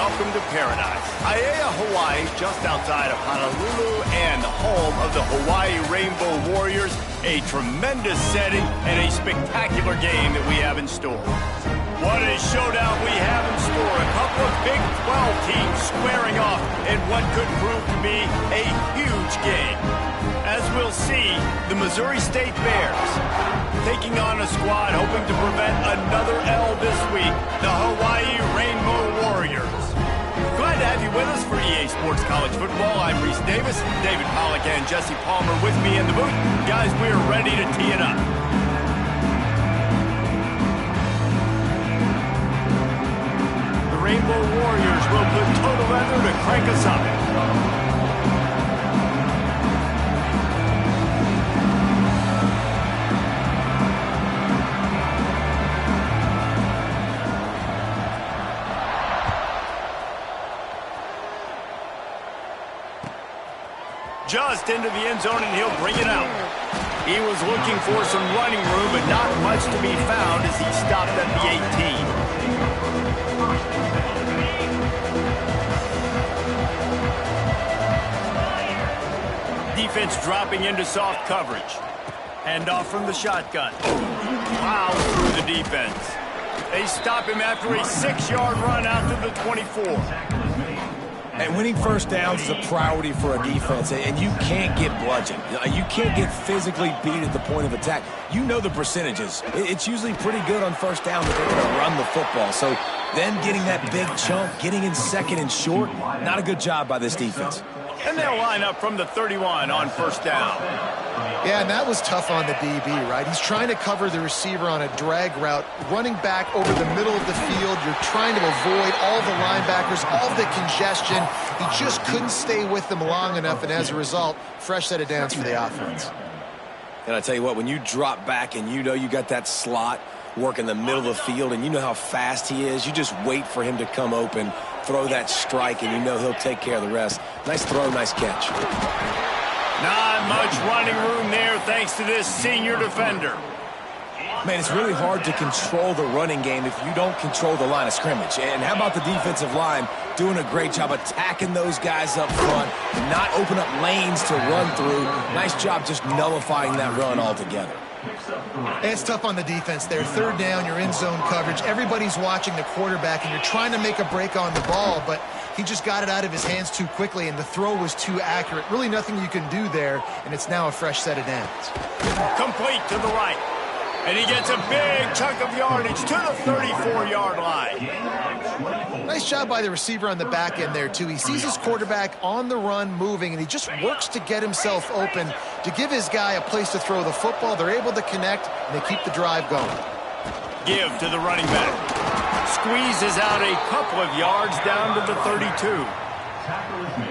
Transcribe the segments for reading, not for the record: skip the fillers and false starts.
welcome to paradise. Aiea, Hawaii, just outside of Honolulu and the home of the Hawaii Rainbow Warriors. A tremendous setting and a spectacular game that we have in store. What a showdown we have in store. A couple of Big 12 teams squaring off in what could prove to be a huge game. As we'll see, the Missouri State Bears taking on a squad hoping to prevent another L this week, the Hawaii Rainbow Warriors. Glad to have you with us for EA Sports College Football. I'm Reese Davis, David Pollack and Jesse Palmer with me in the booth. Guys, we're ready to tee it up. The Rainbow Warriors will put total leather to crank us up. Just into the end zone, and he'll bring it out. He was looking for some running room, but not much to be found as he stopped at the 18. Defense dropping into soft coverage. Hand off from the shotgun. Wow, through the defense. They stop him after a 6-yard run out to the 24. And winning first downs is a priority for a defense, and you can't get bludgeoned. You can't get physically beat at the point of attack. You know the percentages. It's usually pretty good on first down that they're going to run the football. So then getting that big chunk, getting in second and short, not a good job by this defense. And they'll line up from the 31 on first down. Yeah, and that was tough on the DB, right? He's trying to cover the receiver on a drag route, running back over the middle of the field. You're trying to avoid all the linebackers, all the congestion. He just couldn't stay with them long enough, and as a result, fresh set of downs for the offense. And I tell you what, when you drop back and you know you got that slot work in the middle of the field and you know how fast he is, you just wait for him to come open, throw that strike, and you know he'll take care of the rest. Nice throw, nice catch. Not much running room there thanks to this senior defender. Man, it's really hard to control the running game if you don't control the line of scrimmage. And how about the defensive line doing a great job attacking those guys up front, not open up lanes to run through. Nice job just nullifying that run altogether. It's tough on the defense there. Third down, you're in zone coverage. Everybody's watching the quarterback, and you're trying to make a break on the ball, but he just got it out of his hands too quickly, and the throw was too accurate. Really nothing you can do there, and it's now a fresh set of downs. Complete to the right. And he gets a big chunk of yardage to the 34-yard line. Nice job by the receiver on the back end there, too. He sees his quarterback on the run moving, and he just works to get himself open to give his guy a place to throw the football. They're able to connect, and they keep the drive going. Give to the running back. Squeezes out a couple of yards down to the 32.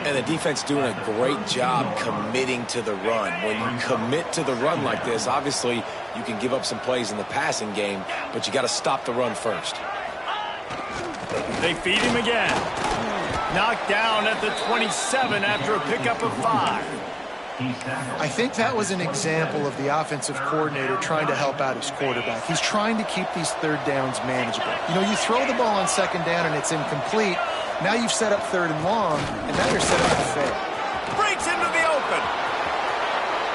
And the defense doing a great job committing to the run. When you commit to the run like this, obviously you can give up some plays in the passing game, but you got to stop the run first. They feed him again. Knocked down at the 27 after a pickup of 5. I think that was an example of the offensive coordinator trying to help out his quarterback. He's trying to keep these third downs manageable. You know, you throw the ball on second down and it's incomplete. Now you've set up third and long, and now you're set up to fail. Breaks into the open.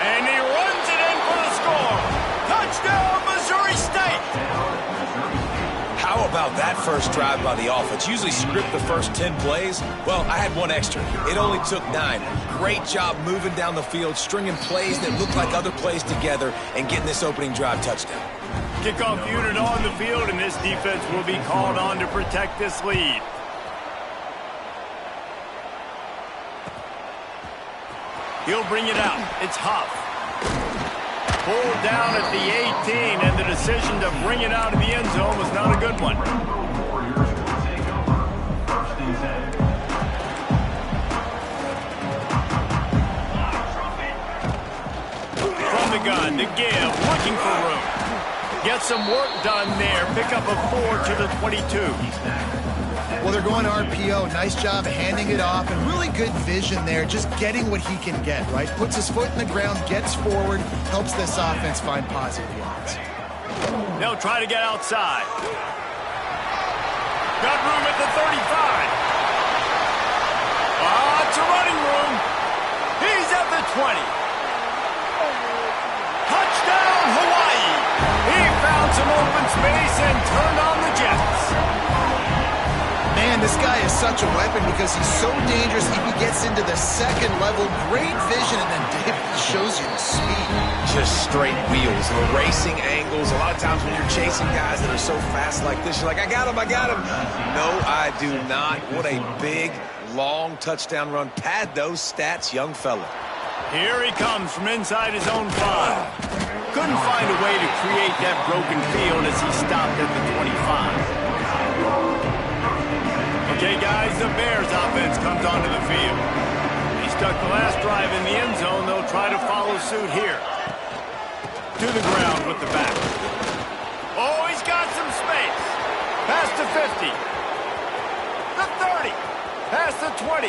And he runs it in for the score. Touchdown, Missouri State. How about that first drive by the offense? Usually script the first 10 plays. Well, I had one extra. It only took 9. Great job moving down the field, stringing plays that look like other plays together, and getting this opening drive touchdown. Kickoff unit on the field, and this defense will be called on to protect this lead. He'll bring it out. It's Huff. Pulled down at the 18, and the decision to bring it out of the end zone was not a good one. From the gun to give, looking for room. Get some work done there. Pick up a 4 to the 22. Well, they're going RPO. Nice job handing it off, and really good vision there, just getting what he can get, right? Puts his foot in the ground, gets forward, helps this offense find positive yards. They'll try to get outside. Got room at the 35. Touchdown, Hawaii! He found some open space and turned on the Jets. Man, this guy is such a weapon because he's so dangerous. If he gets into the second level, great vision, and then Dave shows you the speed. Just straight wheels, racing angles. A lot of times when you're chasing guys that are so fast like this, you're like, I got him, I got him. No, I do not. What a big, long touchdown run. Pad those stats, young fella. Here he comes from inside his own 5. Couldn't find a way to create that broken field as he stopped at the 25. Okay, guys, the Bears offense comes onto the field. He stuck the last drive in the end zone. They'll try to follow suit here. To the ground with the back. Oh, he's got some space. Past the 50. The 30. Past the 20.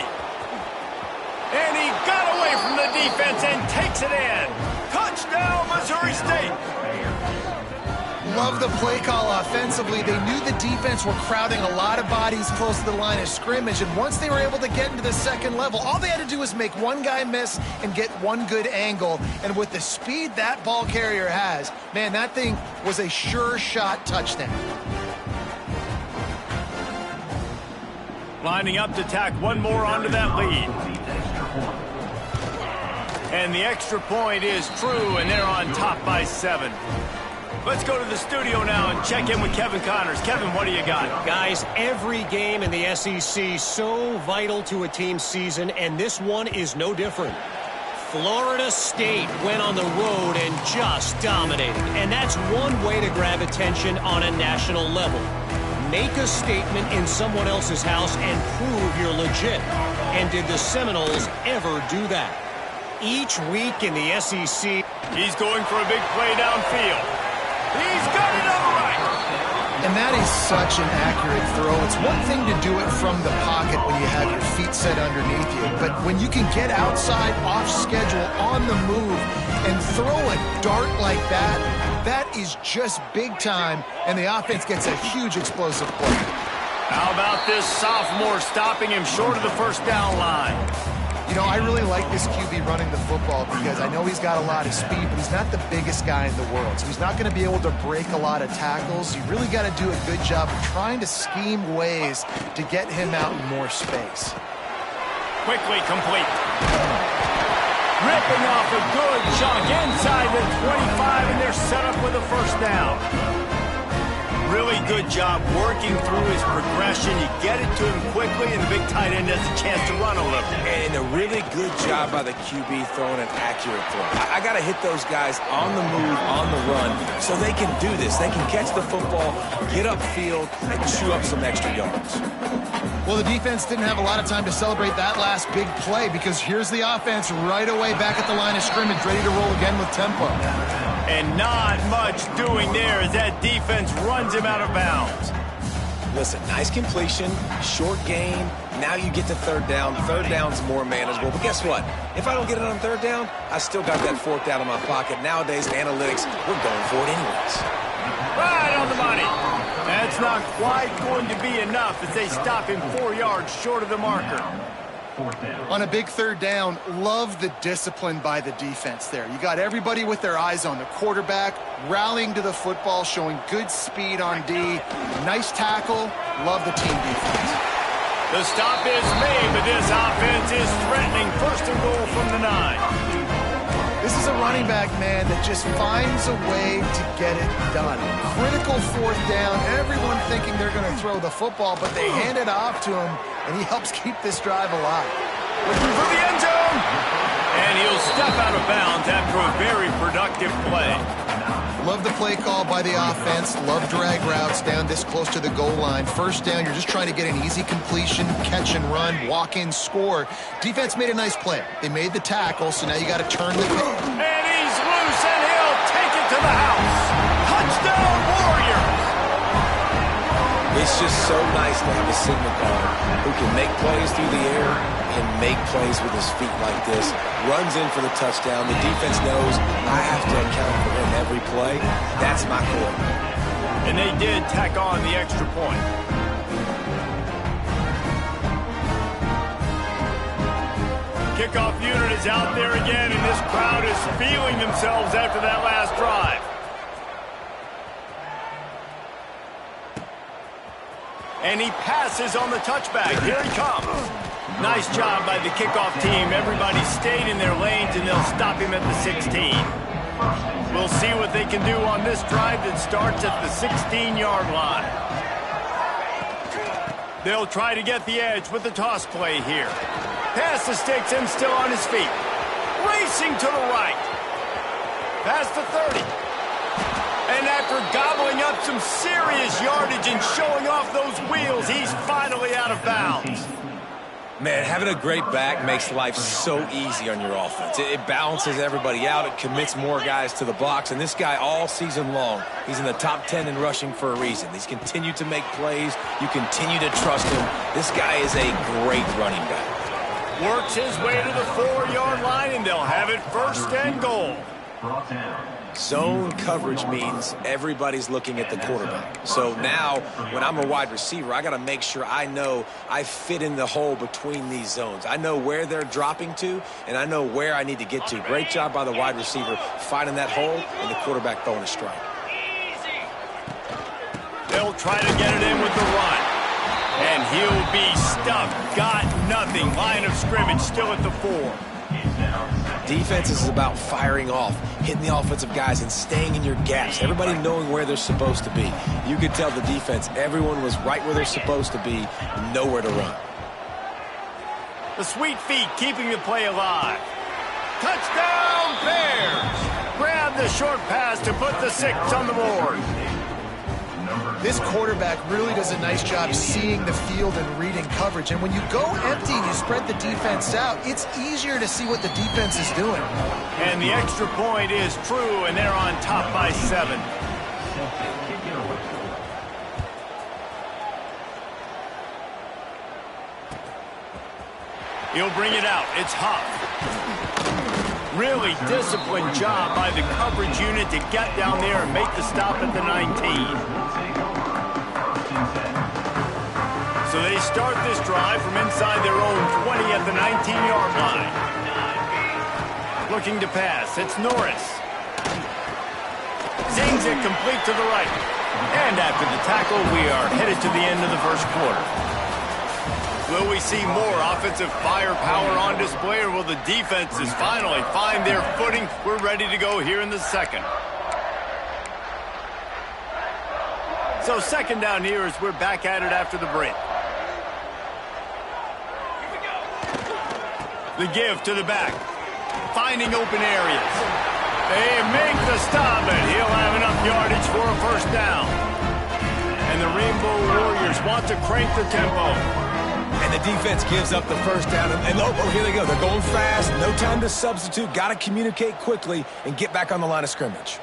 And he got away from the defense and takes it in. Touchdown, Missouri State. Love the play call offensively. They knew the defense were crowding a lot of bodies close to the line of scrimmage, and once they were able to get into the second level, all they had to do was make one guy miss and get one good angle. And with the speed that ball carrier has, man, that thing was a sure shot touchdown. Lining up to tack one more onto that lead. And the extra point is true, and they're on top by 7. Let's go to the studio now and check in with Kevin Connors. Kevin, what do you got? Guys, every game in the SEC so vital to a team's season, and this one is no different. Florida State went on the road and just dominated, and that's one way to grab attention on a national level. Make a statement in someone else's house and prove you're legit. And did the Seminoles ever do that? Each week in the SEC, he's going for a big play downfield. He's got it on the right. And that is such an accurate throw. It's one thing to do it from the pocket when you have your feet set underneath you, but when you can get outside, off schedule, on the move, and throw a dart like that, that is just big time, and the offense gets a huge explosive play. How about this sophomore stopping him short of the first down line? You know, I really like this QB running the football because I know he's got a lot of speed, but he's not the biggest guy in the world. So he's not going to be able to break a lot of tackles. You really got to do a good job of trying to scheme ways to get him out in more space. Quickly complete. Ripping off a good chunk inside the 25, and they're set up with a first down. Really good job working through his progression. You get it to him quickly, and the big tight end has a chance to run a little. And a really good job by the QB throwing an accurate throw. I got to hit those guys on the move, on the run, so they can do this. They can catch the football, get upfield, and chew up some extra yards. Well, the defense didn't have a lot of time to celebrate that last big play because here's the offense right away back at the line of scrimmage, ready to roll again with tempo. And not much doing there as that defense runs him out of bounds. Listen, nice completion, short gain. Now you get to third down. Third down's more manageable. But guess what? If I don't get it on third down, I still got that fourth down in my pocket. Nowadays, analytics, we're going for it anyways. Right on the money. That's not quite going to be enough as they stop him 4 yards short of the marker. On a big third down, love the discipline by the defense there. You got everybody with their eyes on the quarterback, rallying to the football, showing good speed on D. Nice tackle. Love the team defense. The stop is made, but this offense is threatening. First and goal from the 9. This is a running back, man, that just finds a way to get it done. Critical fourth down. Everyone thinking they're going to throw the football, but they hand it off to him, and he helps keep this drive alive. Looking for the end zone. And he'll step out of bounds after a very productive play. Love the play call by the offense. Love drag routes down this close to the goal line. First down, you're just trying to get an easy completion, catch and run, walk in, score. Defense made a nice play. They made the tackle, so now you got to turn the kick. And he's loose, and he'll take it to the house. Touchdown, Warriors! It's just so nice to have a signal guard who can make plays through the air and make plays with his feet like this. Runs in for the touchdown. The defense knows I have to account for him every play. That's my core. And they did tack on the extra point. Kickoff unit is is out there again, and this crowd is feeling themselves after that last drive. And he passes on the touchback. Here he comes. Nice job by the kickoff team. Everybody stayed in their lanes, and they'll stop him at the 16. We'll see what they can do on this drive that starts at the 16-yard line. They'll try to get the edge with the toss play here. Pass the sticks and still on his feet. Racing to the right. Past the 30. And after gobbling up some serious yardage and showing off those wheels, he's finally out of bounds. Man, having a great back makes life so easy on your offense. It balances everybody out. It commits more guys to the box. And this guy all season long, he's in the top 10 in rushing for a reason. He's continued to make plays. You continue to trust him. This guy is a great running back. Works his way to the 4-yard line, and they'll have it first and goal. Zone coverage means everybody's looking at the quarterback. So now, when I'm a wide receiver, I got to make sure I know I fit in the hole between these zones. I know where they're dropping to, and I know where I need to get to. Great job by the wide receiver finding that hole, and the quarterback throwing a strike. They'll try to get it in with the run. And he'll be stuck. Got nothing. Line of scrimmage still at the 4. Defense is about firing off, hitting the offensive guys, and staying in your gaps. Everybody knowing where they're supposed to be. You could tell the defense, everyone was right where they're supposed to be, nowhere to run. The sweet feet keeping the play alive. Touchdown, Bears! Grab the short pass to put the 6 on the board. This quarterback really does a nice job seeing the field and reading coverage. And when you go empty and you spread the defense out, it's easier to see what the defense is doing. And the extra point is true, and they're on top by 7. He'll bring it out. It's Huff. Really disciplined job by the coverage unit to get down there and make the stop at the 19. So they start this drive from inside their own 20 at the 19-yard line. Looking to pass. It's Norris. Zings it complete to the right. And after the tackle, we are headed to the end of the first quarter. Will we see more offensive firepower on display, or will the defenses finally find their footing? We're ready to go here in the second. So second down here as we're back at it after the break. The give to the back. Finding open areas. They make the stop, and he'll have enough yardage for a first down. And the Rainbow Warriors want to crank the tempo. And the defense gives up the first down. And oh, here they go. They're going fast. No time to substitute. Got to communicate quickly and get back on the line of scrimmage.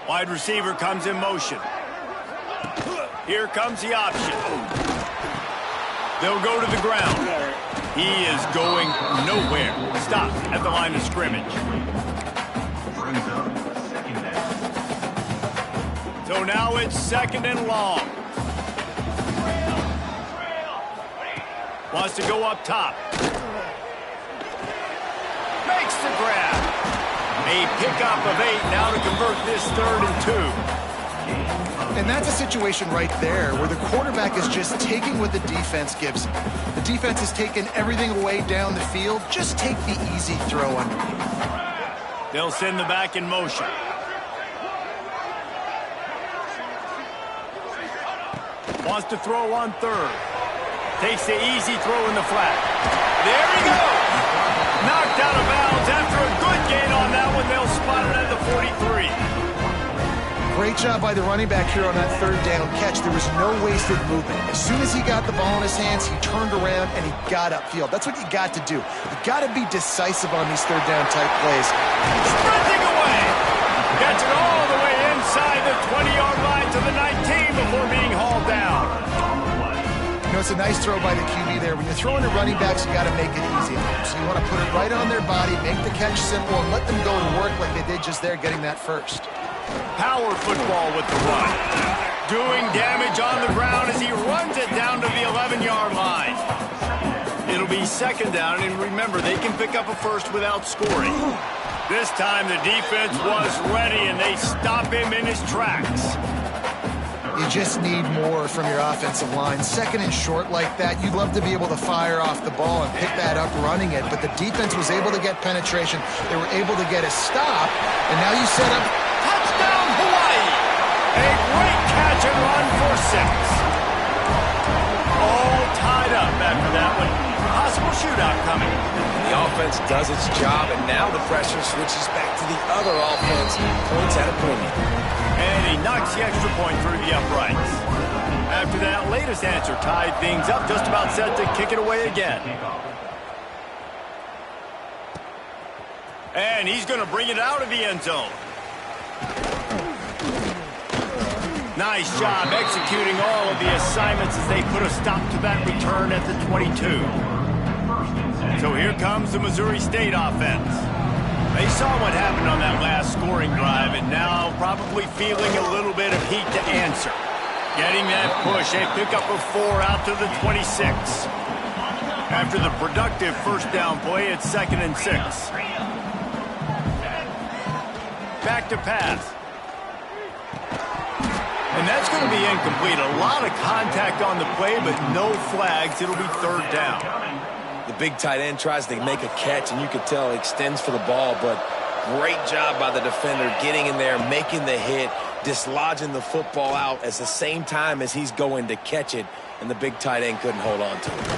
Wide receiver comes in motion. Here comes the option. They'll go to the ground. He is going nowhere. Stop at the line of scrimmage. So now it's second and long. Wants to go up top. Makes the grab. A pickup of 8 now to convert this 3rd and 2. And that's a situation right there where the quarterback is just taking what the defense gives him. The defense is taking everything away down the field. Just take the easy throw underneath. They'll send the back in motion. Wants to throw on 3rd. Takes the easy throw in the flat. There he goes. Knocked out of bounds after a good gain on that one. They'll spot it at the 43. Great job by the running back here on that 3rd down catch. There was no wasted movement. As soon as he got the ball in his hands, he turned around and he got upfield. That's what you got to do. You got to be decisive on these 3rd down type plays. Sprinting away. Gets it all the way inside the 20-yard line to the 19 before being hauled down. You know, it's a nice throw by the QB there. When you're throwing to running backs, you got to make it easy on them. So you want to put it right on their body, make the catch simple, and let them go to work like they did just there, getting that first. Power football with the run. Doing damage on the ground as he runs it down to the 11-yard line. It'll be 2nd second down, and remember, they can pick up a first without scoring. This time the defense was ready, and they stop him in his tracks. You just need more from your offensive line. Second and short like that, you'd love to be able to fire off the ball and pick that up running it, but the defense was able to get penetration. They were able to get a stop, and now you set up. Touchdown, Hawaii! A great catch and run for 6. All tied up after that one. Possible shootout coming. The offense does its job, and now the pressure switches back to the other offense. Points at a premium. And he knocks the extra point through the uprights. After that latest answer tied things up, just about set to kick it away again. And he's going to bring it out of the end zone. Nice job executing all of the assignments as they put a stop to that return at the 22. So here comes the Missouri State offense. They saw what happened on that last scoring drive and now probably feeling a little bit of heat to answer. Getting that push, a pickup of 4 out to the 26. After the productive first down play, it's 2nd and 6. Back to pass. And that's going to be incomplete. A lot of contact on the play, but no flags. It'll be 3rd down. The big tight end tries to make a catch, and you can tell he extends for the ball, but great job by the defender getting in there, making the hit, dislodging the football out at the same time as he's going to catch it, and the big tight end couldn't hold on to it.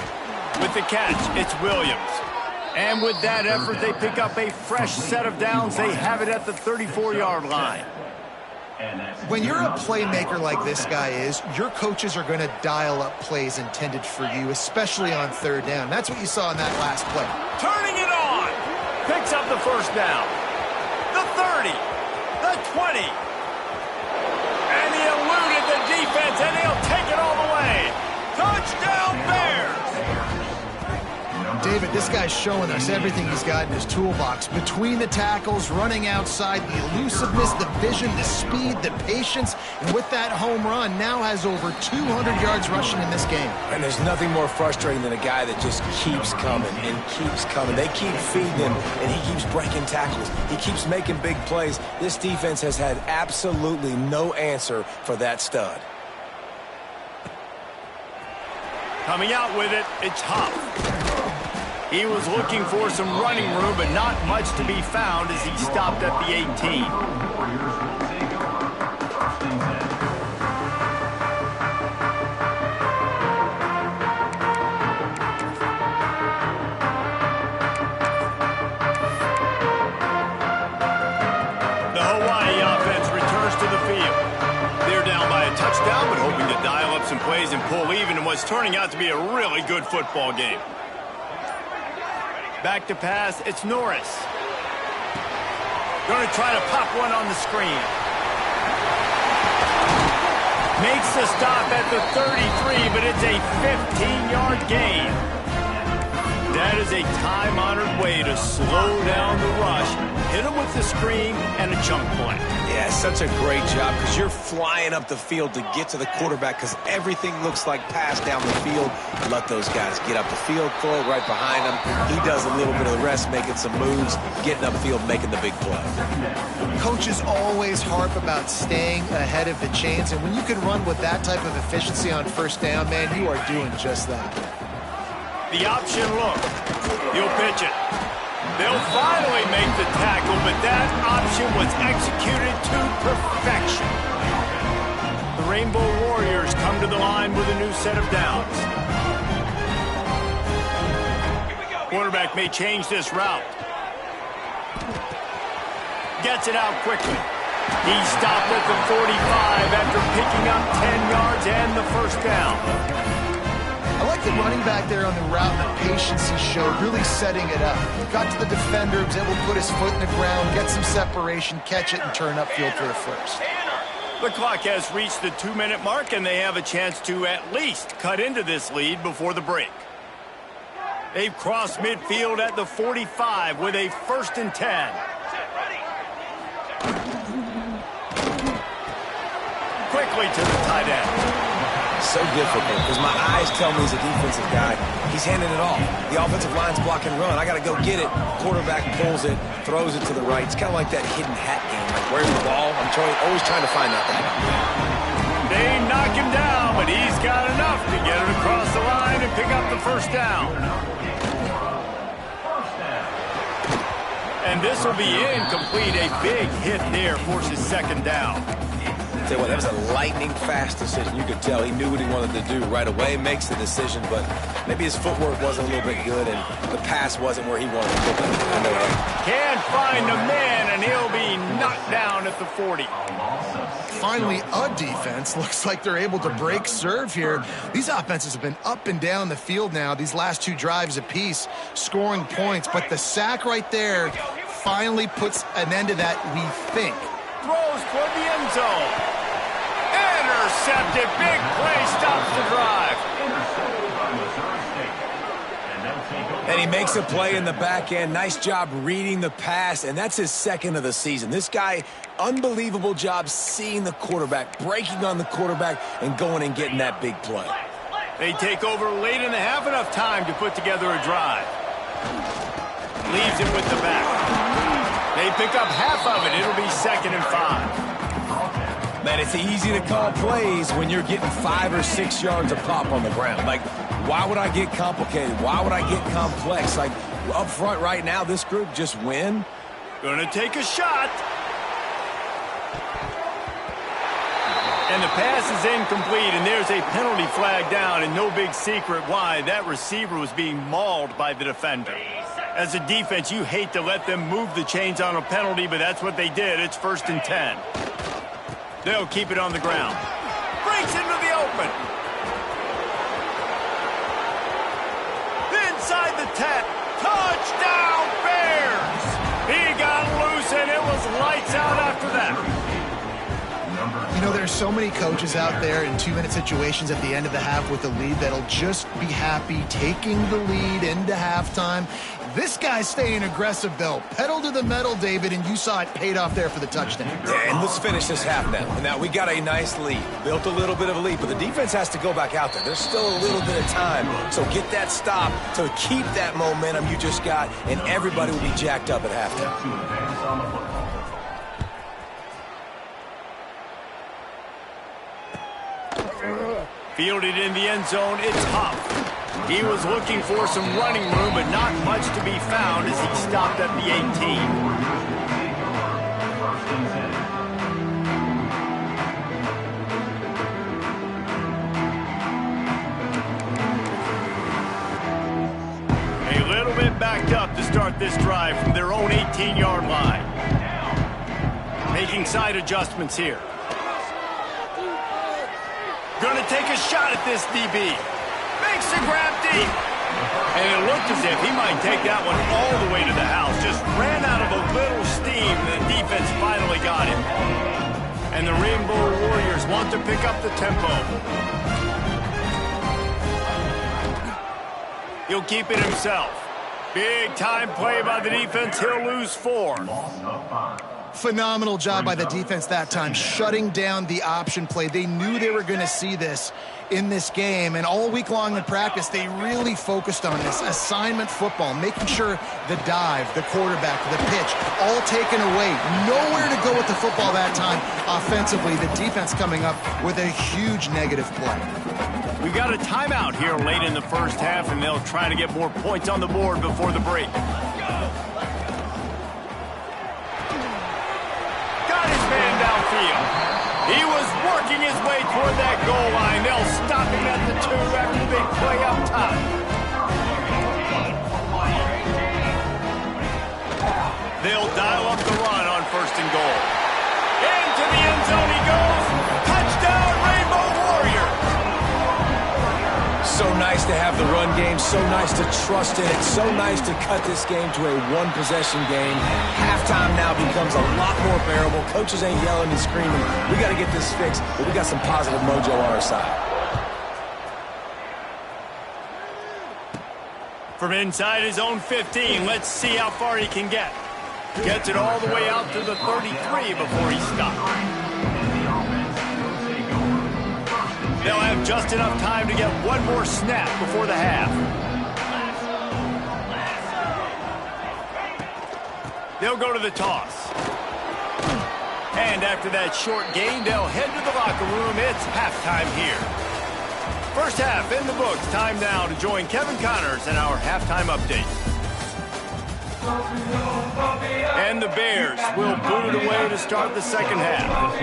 With the catch, it's Williams. And with that effort, they pick up a fresh set of downs. They have it at the 34-yard line. When you're a playmaker like this guy is, your coaches are going to dial up plays intended for you, especially on 3rd down. That's what you saw in that last play. Turning it on. Picks up the first down. The 30. The 20. And he eluded the defense, and he'll take it all the way. Touchdown, Bears. David, this guy's showing us everything he's got in his toolbox. Between the tackles, running outside, the elusiveness, the vision, the speed, the patience, and with that home run, now has over 200 yards rushing in this game. And there's nothing more frustrating than a guy that just keeps coming and keeps coming. They keep feeding him, and he keeps breaking tackles. He keeps making big plays. This defense has had absolutely no answer for that stud. Coming out with it, it's Hop. He was looking for some running room, but not much to be found as he stopped at the 18. The Hawaii offense returns to the field. They're down by a touchdown, but hoping to dial up some plays and pull even in what's turning out to be a really good football game. Back to pass, it's Norris. Going to try to pop one on the screen. Makes the stop at the 33, but it's a 15-yard gain. That is a time-honored way to slow down the rush, hit him with the screen, and a chunk play. Yeah, such a great job because you're flying up the field to get to the quarterback because everything looks like pass down the field. Let those guys get up the field, throw it right behind him. He does a little bit of the rest, making some moves, getting upfield, making the big play. Coaches always harp about staying ahead of the chains, and when you can run with that type of efficiency on 1st down, man, you are doing just that. The option look. He'll pitch it. They'll finally make the tackle, but that option was executed to perfection. The Rainbow Warriors come to the line with a new set of downs. Quarterback may change this route. Gets it out quickly. He stopped at the 45 after picking up 10 yards and the first down. I like the running back there on the route and the patience he showed, really setting it up. Got to the defender, was able to put his foot in the ground, get some separation, catch it, and turn upfield for the first. The clock has reached the 2-minute mark, and they have a chance to at least cut into this lead before the break. They've crossed midfield at the 45 with a 1st and 10. Quickly to the tight end. so difficult because my eyes tell me he's a defensive guy. He's handing it off. The offensive line's block and run. I got to go get it. Quarterback pulls it, throws it to the right. It's kind of like that hidden hat game. Like, where's the ball? I'm always trying to find that thing. They knock him down, but he's got enough to get it across the line and pick up the first down. And this will be incomplete. A big hit there forces second down. Tell you what, that was a lightning-fast decision. You could tell he knew what he wanted to do right away, makes the decision, but maybe his footwork wasn't a little bit good and the pass wasn't where he wanted to go. I know that. Can't find the man, and he'll be knocked down at the 40. Finally, a defense. Looks like they're able to break serve here. These offenses have been up and down the field now, these last two drives apiece, scoring points, but the sack right there finally puts an end to that, we think. Throws toward the end zone. Intercepted. Big play stops the drive. And he makes a play in the back end. Nice job reading the pass, and that's his second of the season. This guy, unbelievable job seeing the quarterback, breaking on the quarterback, and going and getting that big play. They take over late in the half, enough time to put together a drive. Leaves it with the back. They pick up half of it. It'll be 2nd and 5. Man, it's easy to call plays when you're getting 5 or 6 yards a pop on the ground. Like, why would I get complicated? Why would I get complex? Like, up front right now, this group just win. Gonna take a shot. And the pass is incomplete, and there's a penalty flag down, and no big secret why. That receiver was being mauled by the defender. As a defense, you hate to let them move the chains on a penalty, but that's what they did. It's 1st and 10. They'll keep it on the ground. Breaks into the open. Inside the 10. Touchdown, Bears! He got loose, and it was lights out after that. You know, there's so many coaches out there in 2-minute situations at the end of the half with the lead that'll just be happy taking the lead into halftime. This guy's staying aggressive, though. Pedal to the metal, David, and you saw it paid off there for the touchdown. Yeah, and let's finish this half now. And now we got a nice lead. Built a little bit of a lead, but the defense has to go back out there. There's still a little bit of time. So get that stop to keep that momentum you just got, and everybody will be jacked up at halftime. Fielded in the end zone, it's Huff. He was looking for some running room, but not much to be found as he stopped at the 18. A little bit backed up to start this drive from their own 18-yard line. Making side adjustments here. Gonna take a shot at this DB. Makes the grab deep. And it looked as if he might take that one all the way to the house. Just ran out of a little steam, and the defense finally got him. And the Rainbow Warriors want to pick up the tempo. He'll keep it himself. Big time play by the defense. He'll lose 4. Phenomenal job by the defense that time, shutting down the option play. They knew they were going to see this in this game, and all week long in practice, they really focused on this assignment football, making sure the dive, the quarterback, the pitch, all taken away. Nowhere to go with the football that time offensively. The defense coming up with a huge negative play. We got a timeout here late in the first half, and they'll try to get more points on the board before the break. Downfield. He was working his way toward that goal line. They'll stop him at the 2 after the big play up top. They'll dial up the run on 1st and goal. Into the end zone he goes. Touchdown, Rainbow Warriors. So nice to have the run game, so nice to trust in it, so nice to cut this game to a one-possession game. Halftime now becomes a lot more bearable. Coaches ain't yelling and screaming. We got to get this fixed, but we got some positive mojo on our side. From inside his own 15, let's see how far he can get. Gets it all the way out to the 33 before he stops. They'll have them just enough time to get one more snap before the half. They'll go to the toss. And after that short gain, they'll head to the locker room. It's halftime here. First half in the books. Time now to join Kevin Connors in our halftime update. And the Bears will boot it away to start the second half.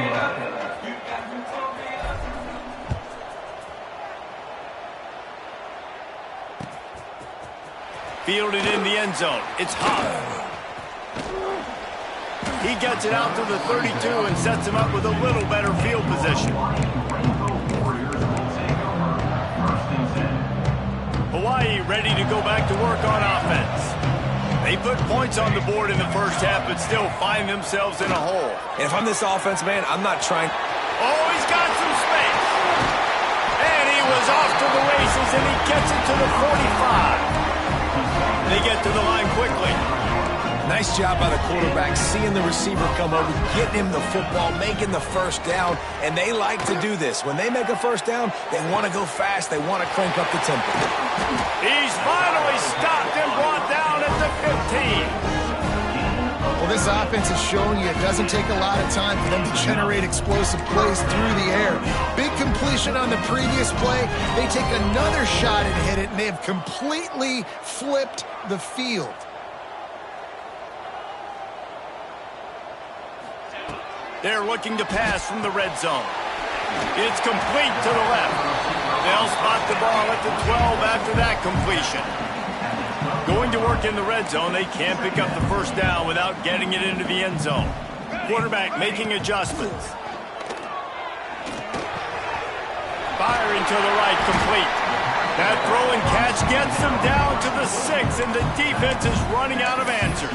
Fielded in the end zone. It's Huff. He gets it out to the 32 and sets him up with a little better field position. Hawaii ready to go back to work on offense. They put points on the board in the first half, but still find themselves in a hole. And if I'm this offense, man, I'm not trying. Oh, he's got some space. And he was off to the races, and he gets it to the 45. They get to the line quickly. Nice job by the quarterback, seeing the receiver come over, getting him the football, making the first down, and they like to do this. When they make a first down, they want to go fast, they want to crank up the tempo. He's finally stopped and brought down at the 15. Well, this offense is showing you it doesn't take a lot of time for them to generate explosive plays through the air. Big completion on the previous play. They take another shot and hit it, and they have completely flipped the field. They're looking to pass from the red zone. It's complete to the left. They'll spot the ball at the 12 after that completion. Going to work in the red zone, they can't pick up the first down without getting it into the end zone. Quarterback making adjustments. Firing to the right, complete. That throw and catch gets them down to the 6, and the defense is running out of answers.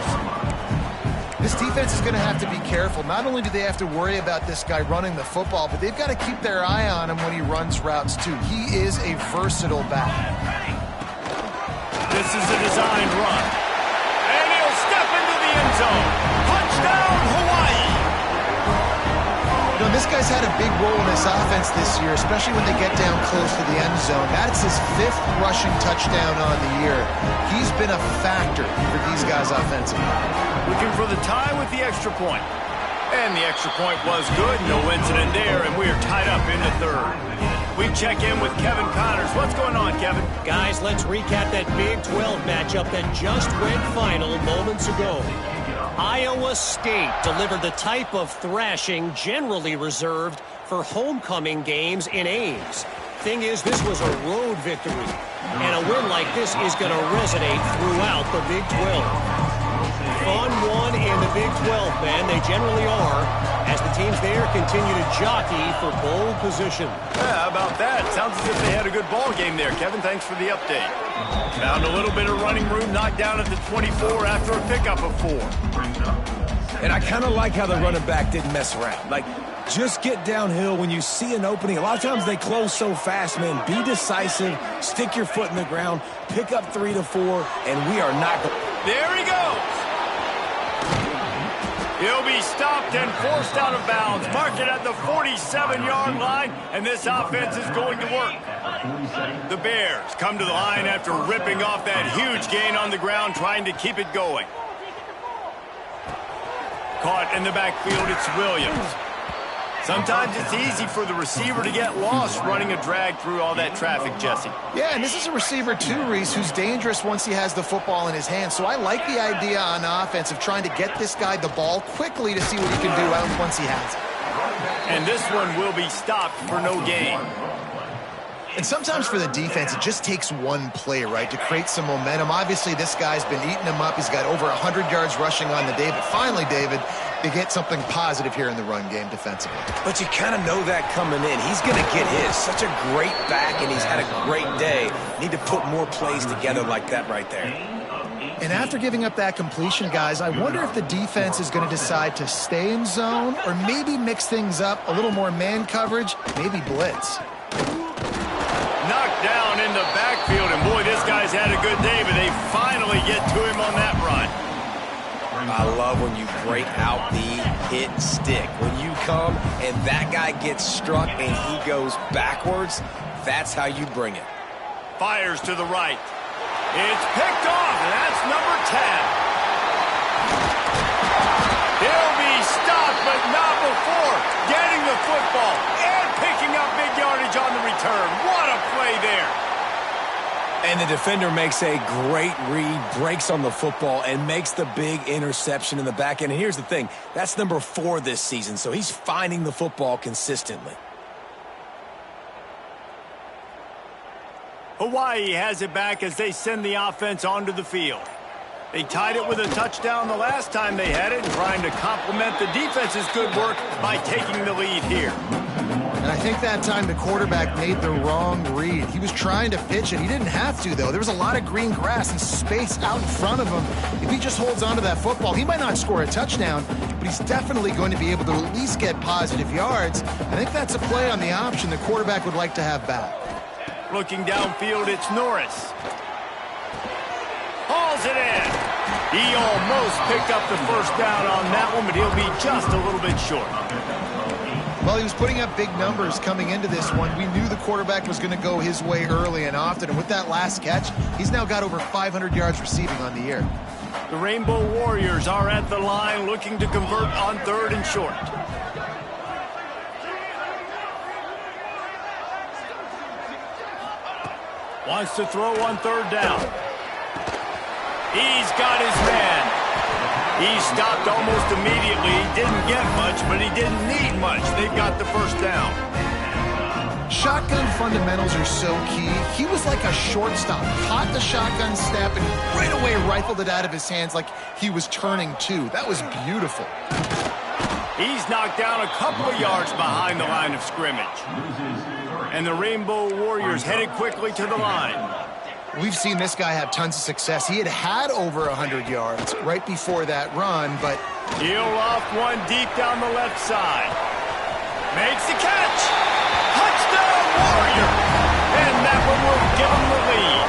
This defense is going to have to be careful. Not only do they have to worry about this guy running the football, but they've got to keep their eye on him when he runs routes, too. He is a versatile back. This is a designed run. And he'll step into the end zone. Touchdown, Hawaii! You know, this guy's had a big role in this offense this year, especially when they get down close to the end zone. That's his 5th rushing touchdown on the year. He's been a factor for these guys offensively. Looking for the tie with the extra point. And the extra point was good. No incident there, and we are tied up in the third. We check in with Kevin Connors. What's going on, Kevin? Guys, let's recap that Big 12 matchup that just went final moments ago. Iowa State delivered the type of thrashing generally reserved for homecoming games in Ames. Thing is, this was a road victory, and a win like this is going to resonate throughout the Big 12. Fun one in the Big 12, man. They generally are, as the teams there continue to jockey for pole position. Yeah, how about that? Sounds as if they had a good ball game there. Kevin, thanks for the update. Found a little bit of running room, knocked down at the 24 after a pickup of 4. And I kind of like how the running back didn't mess around. Like, just get downhill when you see an opening. A lot of times they close so fast, man. Be decisive, stick your foot in the ground, pick up 3 to 4, and we are not going. There he goes. He'll be stopped and forced out of bounds. Mark it at the 47-yard line, and this offense is going to work. The Bears come to the line after ripping off that huge gain on the ground, trying to keep it going. Caught in the backfield, it's Williams. Sometimes it's easy for the receiver to get lost running a drag through all that traffic, Jesse. Yeah, and this is a receiver too, Reese, who's dangerous once he has the football in his hands. So I like the idea on offense of trying to get this guy the ball quickly to see what he can do out once he has it. And this one will be stopped for no gain. And sometimes for the defense, it just takes one play, right, to create some momentum. Obviously, this guy's been eating him up. He's got over 100 yards rushing on the day. But finally, David, they get something positive here in the run game defensively. But you kind of know that coming in. He's going to get his. Such a great back, and he's had a great day. Need to put more plays together like that right there. And after giving up that completion, guys, I wonder if the defense is going to decide to stay in zone or maybe mix things up, a little more man coverage, maybe blitz. Knocked down in the backfield, and boy, this guy's had a good day, but they finally get to him on that run. I love when you break out the hit stick. When you come and that guy gets struck and he goes backwards, That's how you bring it. Fires to the right. It's picked off, and that's number 10. He'll be stopped, but not before getting the football and picking up big yardage on the return. What a play there. And the defender makes a great read, breaks on the football, and makes the big interception in the back end. And here's the thing, that's number 4 this season, so he's finding the football consistently. Hawaii has it back as they send the offense onto the field. They tied it with a touchdown the last time they had it, and trying to complement the defense's good work by taking the lead here. And I think that time the quarterback made the wrong read. He was trying to pitch it. He didn't have to, though. There was a lot of green grass and space out in front of him. If he just holds on to that football, he might not score a touchdown, but he's definitely going to be able to at least get positive yards. I think that's a play on the option the quarterback would like to have back. Looking downfield, it's Norris. Hauls it in. He almost picked up the first down on that one, but he'll be just a little bit short. Well, he was putting up big numbers coming into this one. We knew the quarterback was going to go his way early and often, and with that last catch, he's now got over 500 yards receiving on the year. The Rainbow Warriors are at the line looking to convert on 3rd and short. Wants to throw on 3rd down. He's got his man. He stopped almost immediately. He didn't get much, but he didn't need much. They've got the first down. Shotgun fundamentals are so key. He was like a shortstop. Caught the shotgun snap and right away rifled it out of his hands like he was turning 2. That was beautiful. He's knocked down a couple of yards behind the line of scrimmage. And the Rainbow Warriors headed quickly to the line. We've seen this guy have tons of success. He had over 100 yards right before that run, but... He'll off one deep down the left side. Makes the catch. Touchdown, Warrior. And that one will give him the lead.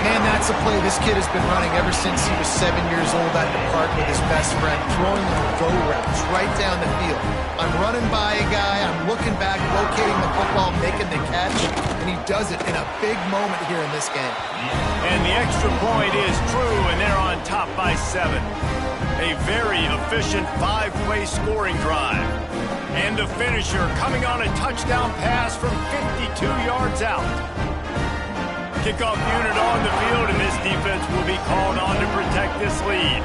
Man, that's a play this kid has been running ever since he was 7 years old at the park with his best friend, throwing go routes right down the field. I'm running by a guy, I'm looking back, locating the football, making the catch, and he does it in a big moment here in this game. And the extra point is true, and they're on top by 7. A very efficient 5-play scoring drive. And the finisher coming on a touchdown pass from 52 yards out. Kickoff unit on the field, and this defense will be called on to protect this lead.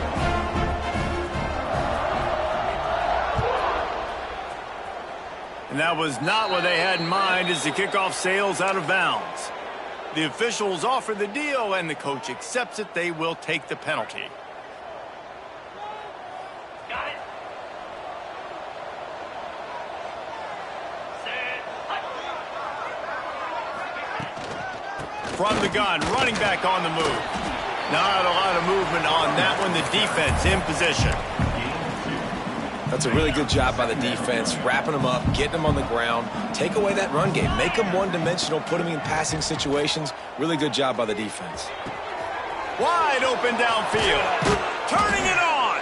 And that was not what they had in mind as the kickoff sails out of bounds. The officials offer the deal, and the coach accepts it. They will take the penalty. Got it. From the gun, running back on the move. Not a lot of movement on that one. The defense in position. That's a really good job by the defense, wrapping them up, getting them on the ground, take away that run game, make them one-dimensional, put them in passing situations. Really good job by the defense. Wide open downfield. Turning it on.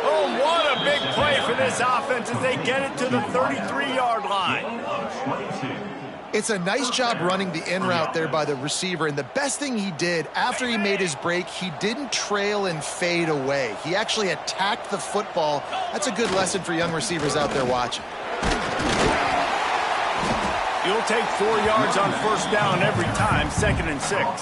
Oh, what a big play for this offense as they get it to the 33-yard line. It's a nice job running the in route there by the receiver, and the best thing he did after he made his break, he didn't trail and fade away. He actually attacked the football. That's a good lesson for young receivers out there watching. You'll take 4 yards on first down every time, 2nd and 6.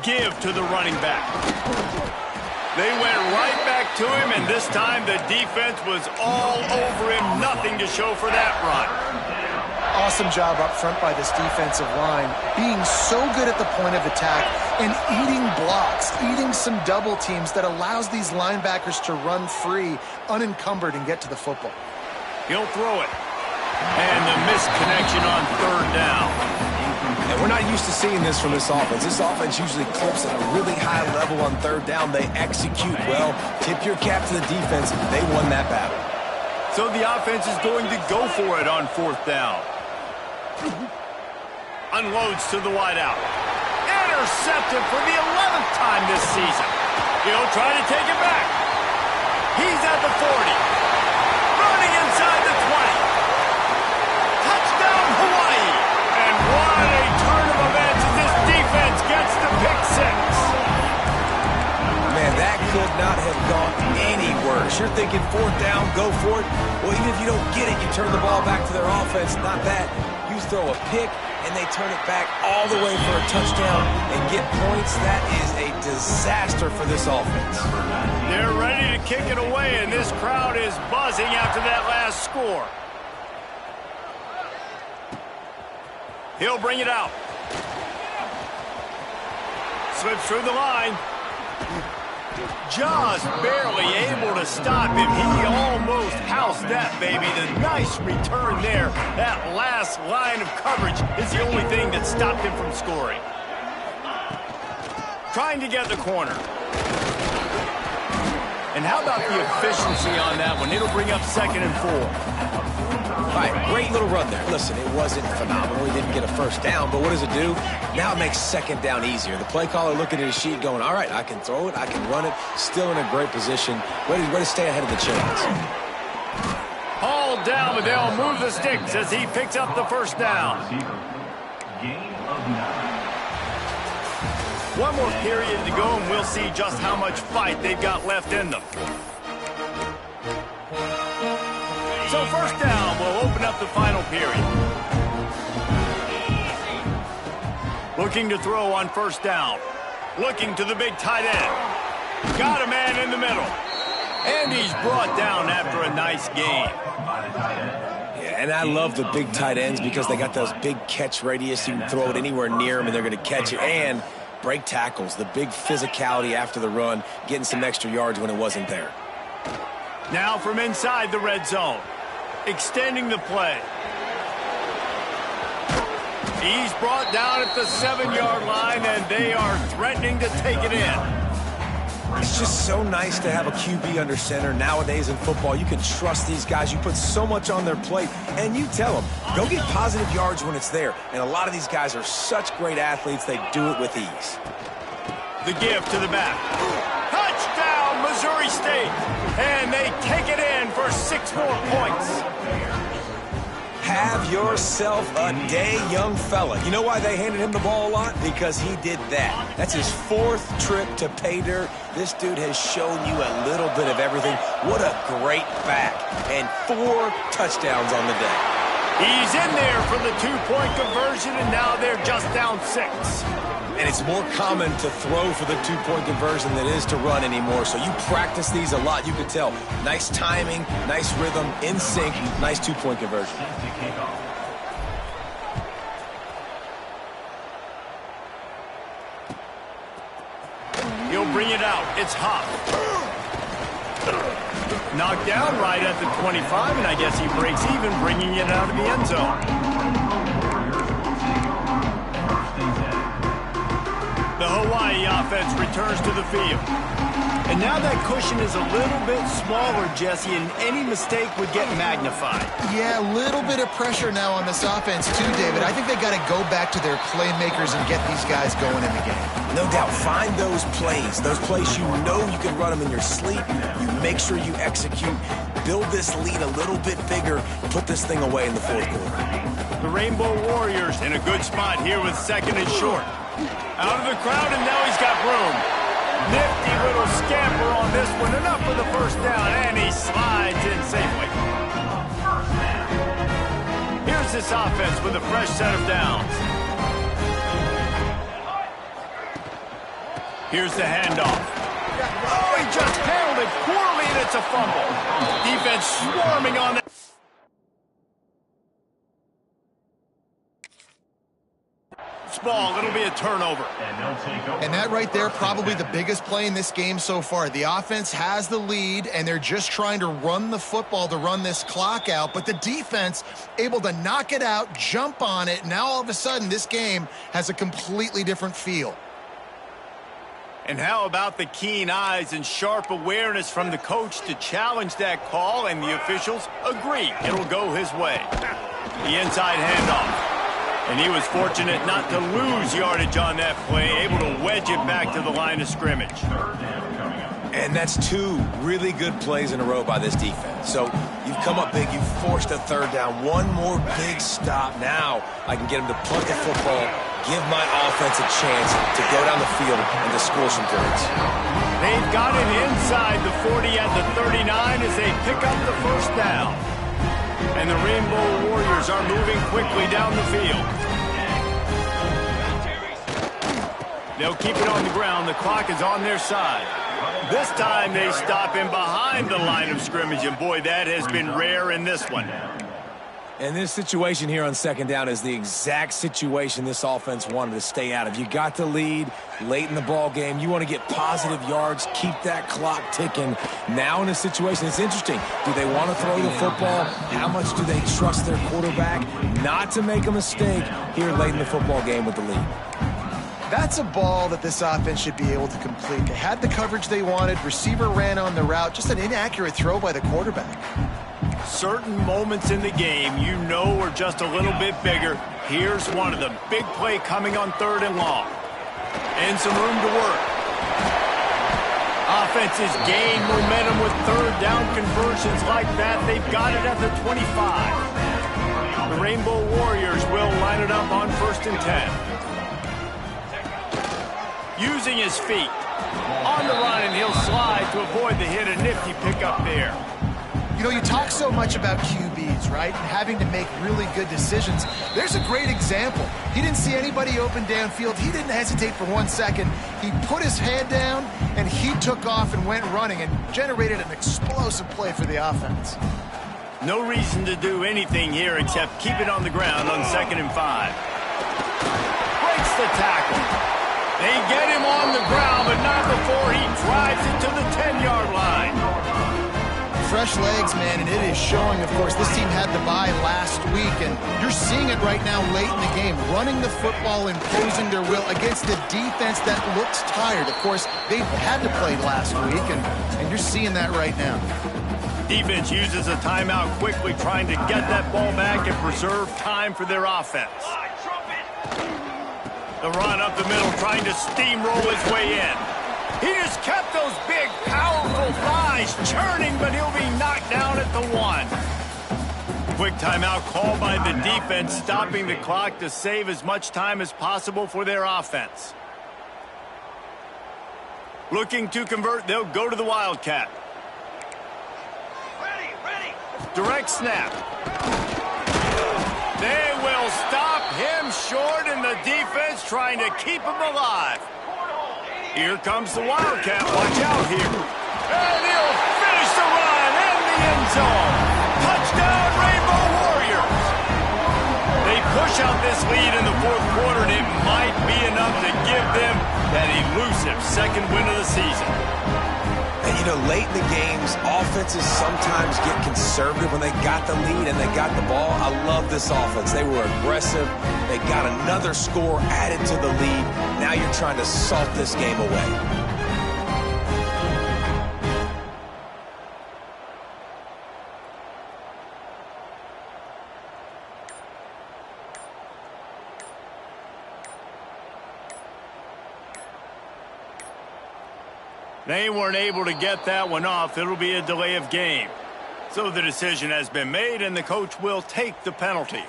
Give to the running back. They went right back to him, and this time the defense was all over him. Nothing to show for that run. Awesome job up front by this defensive line, being so good at the point of attack and eating blocks, eating some double teams that allows these linebackers to run free, unencumbered, and get to the football. He'll throw it. And the missed connection on 3rd down. And we're not used to seeing this from this offense. This offense usually clips at a really high level on 3rd down. They execute well. Tip your cap to the defense. They won that battle. So the offense is going to go for it on 4th down. Unloads to the wideout. Intercepted for the 11th time this season. He'll try to take it back. He's at the 40. Running inside the 20. Touchdown, Hawaii. And what a turn of events as this defense gets the pick six. Man, that could not have gone any worse. You're thinking fourth down, go for it. Well, even if you don't get it, you turn the ball back to their offense. Not that. You throw a pick, and they turn it back all the way for a touchdown and get points. That is a disaster for this offense. They're ready to kick it away, and this crowd is buzzing after that last score. He'll bring it out. Slips through the line. Just barely able to stop him. He almost housed that baby. The nice return there. That last line of coverage is the only thing that stopped him from scoring. Trying to get the corner. And how about the efficiency on that one? It'll bring up 2nd and 4. All right, great little run there. Listen, it wasn't phenomenal. He didn't get a first down, but what does it do? Now it makes 2nd down easier. The play caller looking at his sheet going, all right, I can throw it, I can run it. Still in a great position. Way to stay ahead of the chains. Hauled down, but they'll move the sticks as he picks up the first down. One more period to go, and we'll see just how much fight they've got left in them. So first down will open up the final period. Looking to throw on first down. Looking to the big tight end. Got a man in the middle. And he's brought down after a nice game. Yeah, and I love the big tight ends because they got those big catch radius. You can throw it anywhere near them, and they're going to catch it. And break tackles, the big physicality after the run, getting some extra yards when it wasn't there. Now from inside the red zone. Extending the play. He's brought down at the 7-yard line, and they are threatening to take it in. It's just so nice to have a QB under center. Nowadays in football, you can trust these guys. You put so much on their plate, and you tell them, go get positive yards when it's there. And a lot of these guys are such great athletes, they do it with ease. The give to the back. Touchdown, Missouri State. And they take it in for 6 more points. Have yourself a day, young fella. You know why they handed him the ball a lot? Because he did that. That's his 4th trip to pay dirt. This dude has shown you a little bit of everything. What a great back. And 4 touchdowns on the day. He's in there for the 2-point conversion, and now they're just down 6. And it's more common to throw for the 2-point conversion than it is to run anymore. So you practice these a lot. You can tell. Nice timing, nice rhythm, in sync, nice 2-point conversion. He'll bring it out. It's Hop. Knocked down right at the 25, and I guess he breaks even, bringing it out of the end zone. The Hawaii offense returns to the field. And now that cushion is a little bit smaller, Jesse, and any mistake would get magnified. Yeah, a little bit of pressure now on this offense too, David. I think they got to go back to their playmakers and get these guys going in the game. No doubt. Find those plays you know you can run them in your sleep. You make sure you execute. Build this lead a little bit bigger. Put this thing away in the 4th quarter. The Rainbow Warriors in a good spot here with 2nd and short. Out of the crowd, and now he's got room. Nifty little scamper on this one. Enough for the first down, and he slides in safely. Here's this offense with a fresh set of downs. Here's the handoff. Oh, he just handled it poorly, and it's a fumble. Defense swarming on that. Ball, it'll be a turnover. And that right there, probably the biggest play in this game so far. The offense has the lead, and they're just trying to run the football to run this clock out, but the defense able to knock it out, jump on it. Now all of a sudden, this game has a completely different feel. And how about the keen eyes and sharp awareness from the coach to challenge that call, and the officials agree it'll go his way. The inside handoff. And he was fortunate not to lose yardage on that play, able to wedge it back to the line of scrimmage. And that's two really good plays in a row by this defense. So you've come up big. You've forced a third down. One more big stop. Now I can get him to punt the football, give my offense a chance to go down the field and to score some points. They've got him inside the 40 at the 39 as they pick up the first down. And the Rainbow Warriors are moving quickly down the field. They'll keep it on the ground. The clock is on their side. This time they stop him behind the line of scrimmage, and boy, that has been rare in this one. And this situation here on second down is the exact situation this offense wanted to stay out of. You got the lead late in the ball game. You want to get positive yards, keep that clock ticking. Now in this situation, it's interesting. Do they want to throw the football? How much do they trust their quarterback not to make a mistake here late in the football game with the lead? That's a ball that this offense should be able to complete. They had the coverage they wanted. Receiver ran on the route. Just an inaccurate throw by the quarterback. Certain moments in the game you know are just a little bit bigger. Here's one of them. Big play coming on 3rd and long. And some room to work. Offenses gain momentum with 3rd down conversions like that. They've got it at the 25. The Rainbow Warriors will line it up on 1st and 10. Using his feet. On the run, and he'll slide to avoid the hit. A nifty pickup there. You know, you talk so much about QBs, right? And having to make really good decisions. There's a great example. He didn't see anybody open downfield. He didn't hesitate for 1 second. He put his head down, and he took off and went running and generated an explosive play for the offense. No reason to do anything here except keep it on the ground on 2nd and 5. Breaks the tackle. They get him on the ground, but not before he drives it to the 10-yard line. Fresh legs, man, and it is showing, of course. This team had the bye last week, and you're seeing it right now late in the game. Running the football, imposing their will against a defense that looks tired. Of course, they had to play last week, and you're seeing that right now. Defense uses a timeout quickly, trying to get that ball back and preserve time for their offense. The run up the middle, trying to steamroll his way in. He just kept those big, powerful thighs churning, but he'll be knocked down at the 1. Quick timeout called by the defense, stopping the clock to save as much time as possible for their offense. Looking to convert, they'll go to the Wildcat. Direct snap. They will stop him short, and the defense trying to keep him alive. Here comes the Wildcat. Watch out here. And he'll finish the run in the end zone. Touchdown, Rainbow Warriors. They push out this lead in the 4th quarter, and it might be enough to give them that elusive 2nd win of the season. And, you know, late in the games, offenses sometimes get conservative when they got the lead and they got the ball. I love this offense. They were aggressive. They got another score added to the lead. Now you're trying to salt this game away. They weren't able to get that one off. It'll be a delay of game. So the decision has been made, and the coach will take the penalty.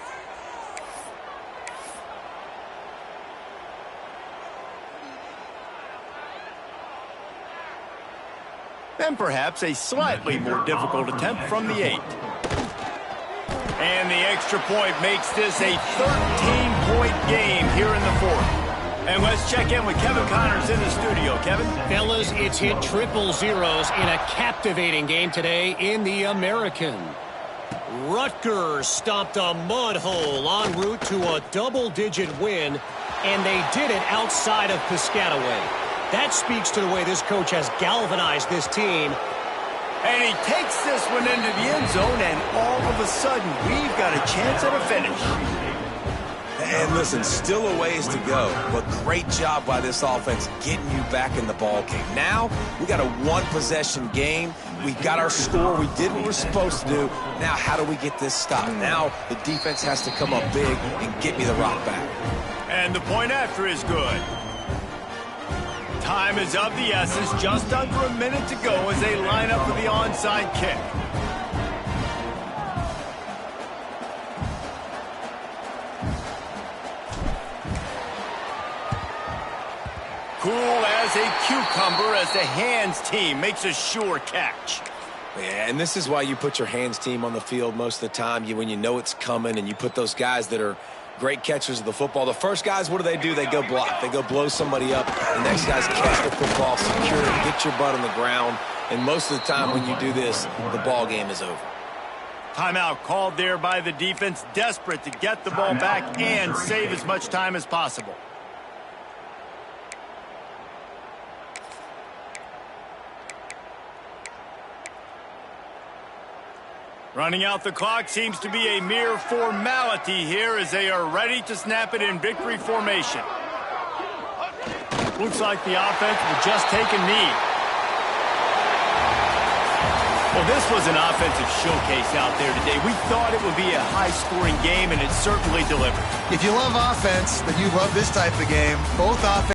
Then perhaps a slightly more difficult attempt from the 8. And the extra point makes this a 13-point game here in the 4th. And let's check in with Kevin Connors in the studio. Kevin? Fellas, it's hit triple zeros in a captivating game today in the American. Rutgers stopped a mud hole en route to a double-digit win, and they did it outside of Piscataway. That speaks to the way this coach has galvanized this team. And he takes this one into the end zone, and all of a sudden, we've got a chance at a finish. And listen, still a ways to go, but great job by this offense getting you back in the ball game. Now, we got a one-possession game. We got our score. We did what we're supposed to do. Now, how do we get this stopped? Now, the defense has to come up big and get me the rock back. And the point after is good. Time is of the essence. Just under a minute to go as they line up for the onside kick. Cool as a cucumber as the hands team makes a sure catch. Yeah, and this is why you put your hands team on the field most of the time. When you know it's coming, and you put those guys that are great catchers of the football. The first guys, what do? They go block. They go blow somebody up. The next guys catch the football, secure it, get your butt on the ground. And most of the time when you do this, the ball game is over. Timeout called there by the defense, desperate to get the ball back and save as much time as possible. Running out the clock seems to be a mere formality here as they are ready to snap it in victory formation. Looks like the offense will just take a knee. Well, this was an offensive showcase out there today. We thought it would be a high-scoring game, and it certainly delivered. If you love offense, then you love this type of game. Both offense